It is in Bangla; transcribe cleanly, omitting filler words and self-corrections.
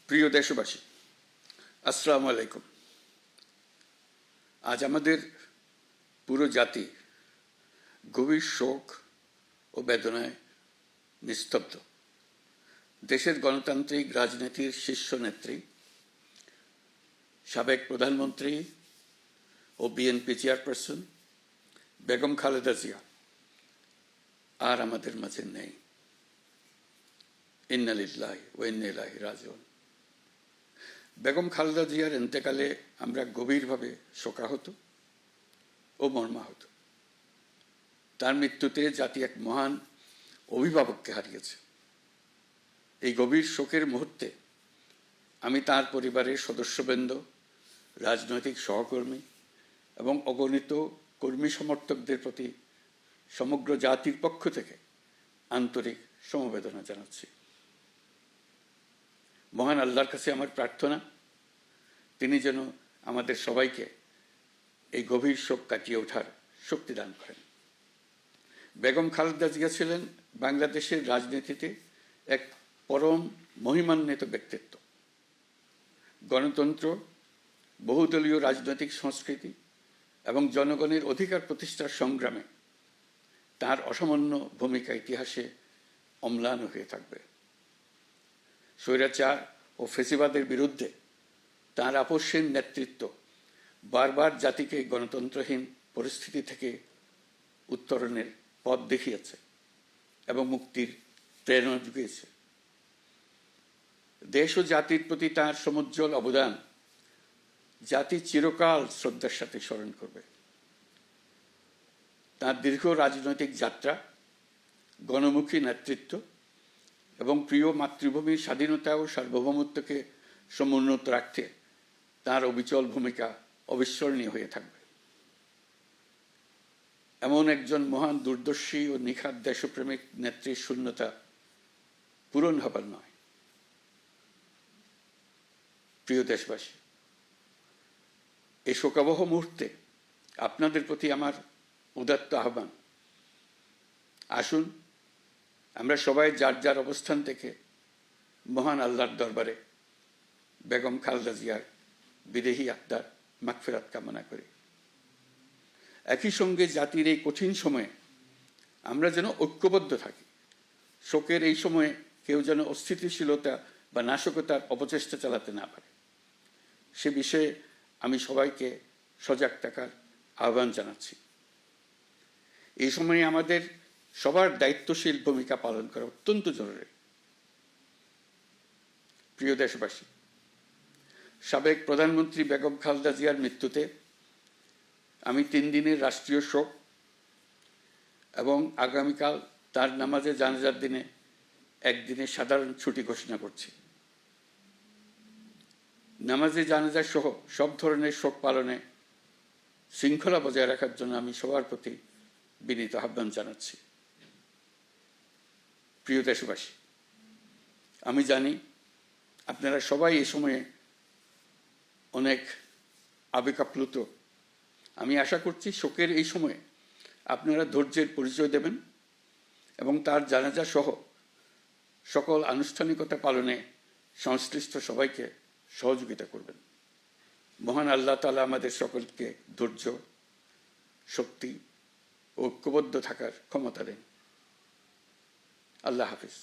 প্রিয় দেশবাসী, আসসালামু আলাইকুম। আজ আমাদের পুরো জাতি গভীর শোক ও বেদনায় নিস্তব্ধ। দেশের গণতান্ত্রিক রাজনীতির শীর্ষ নেত্রী, সাবেক প্রধানমন্ত্রী ও বিএনপি চেয়ারপারসন বেগম খালেদা জিয়া আর আমাদের মাঝে নেই। ইন্না লিল্লাহি ওয়া ইন্না ইলাইহি রাজিউন। বেগম খালেদা জিয়ার ইন্তেকালে আমরা গভীরভাবে শোকাহত ও মর্মাহত। তার মৃত্যুতে জাতি এক মহান অভিভাবককে হারিয়েছে। এই গভীর শোকের মুহূর্তে আমি তার পরিবারের সদস্যবৃন্দ, রাজনৈতিক সহকর্মী এবং অগণিত কর্মী সমর্থকদের প্রতি সমগ্র জাতির পক্ষ থেকে আন্তরিক সমবেদনা জানাচ্ছি। মহান আল্লাহর কাছে আমার প্রার্থনা, তিনি যেন আমাদের সবাইকে এই গভীর শোক কাটিয়ে ওঠার শক্তি দান করেন। বেগম খালেদা জিয়া ছিলেন বাংলাদেশের রাজনীতিতে এক পরম মহিমান্বিত ব্যক্তিত্ব। গণতন্ত্র, বহুদলীয় রাজনৈতিক সংস্কৃতি এবং জনগণের অধিকার প্রতিষ্ঠার সংগ্রামে তার অসামান্য ভূমিকা ইতিহাসে অম্লান হয়ে থাকবে। স্বৈরাচার ও ফেসিবাদের বিরুদ্ধে তাঁর আপসহীন নেতৃত্ব বারবার জাতিকে গণতন্ত্রহীন পরিস্থিতি থেকে উত্তরণের পথ দেখিয়েছে এবং মুক্তির প্রেরণা জুগিয়েছে। দেশ ও জাতির প্রতি তাঁর সমুজ্জ্বল অবদান জাতি চিরকাল শ্রদ্ধার সাথে স্মরণ করবে। তাঁর দীর্ঘ রাজনৈতিক যাত্রা, গণমুখী নেতৃত্ব এবং প্রিয় মাতৃভূমির স্বাধীনতা ও সার্বভৌমত্বকে সমুন্নত রাখতে তাঁর অবিচল ভূমিকা অবিস্মরণীয় হয়ে থাকবে। এমন একজন মহান দূরদর্শী ও নিখাদ দেশপ্রেমিক নেত্রীর শূন্যতা পূরণ হবার নয়। প্রিয় দেশবাসী, এই শোকাবহ মুহূর্তে আপনাদের প্রতি আমার উদাত্ত আহ্বান, আসুন আমরা সবাই যার যার অবস্থান থেকে মহান আল্লাহর দরবারে বেগম খালেদা জিয়ার বিদেহী আত্মার মাগফিরাত কামনা করি। একই সঙ্গে জাতির এই কঠিন সময়ে আমরা যেন ঐক্যবদ্ধ থাকি। শোকের এই সময়ে কেউ যেন অস্থিতিশীলতা বা নাশকতার অপচেষ্টা চালাতে না পারে, সে বিষয়ে আমি সবাইকে সজাগ থাকার আহ্বান জানাচ্ছি। এই সময়ে আমাদের সবার দায়িত্বশীল ভূমিকা পালন করা অত্যন্ত জরুরি। প্রিয় দেশবাসী, সাবেক প্রধানমন্ত্রী বেগম খালেদা জিয়ার মৃত্যুতে আমি 3 দিনের রাষ্ট্রীয় শোক এবং আগামীকাল তার নামাজে জানাজার দিনে একদিনের সাধারণ ছুটি ঘোষণা করছি। নামাজে জানাজা সহ সব ধরনের শোক পালনে শৃঙ্খলা বজায় রাখার জন্য আমি সবার প্রতি বিনীত আহ্বান জানাচ্ছি। প্রিয় দেশবাসী, আমি জানি আপনারা সবাই এই সময়ে অনেক আবেগাপ্লুত। আমি আশা করছি শোকের এই সময়ে আপনারা ধৈর্যের পরিচয় দেবেন এবং তার জানাজা সহ সকল আনুষ্ঠানিকতা পালনে সংশ্লিষ্ট সবাইকে সহযোগিতা করবেন। মহান আল্লাহ তাআলা আমাদের সকলকে ধৈর্য, শক্তি ও ঐক্যবদ্ধ থাকার ক্ষমতা দেন। আল্লাহ হাফিজ।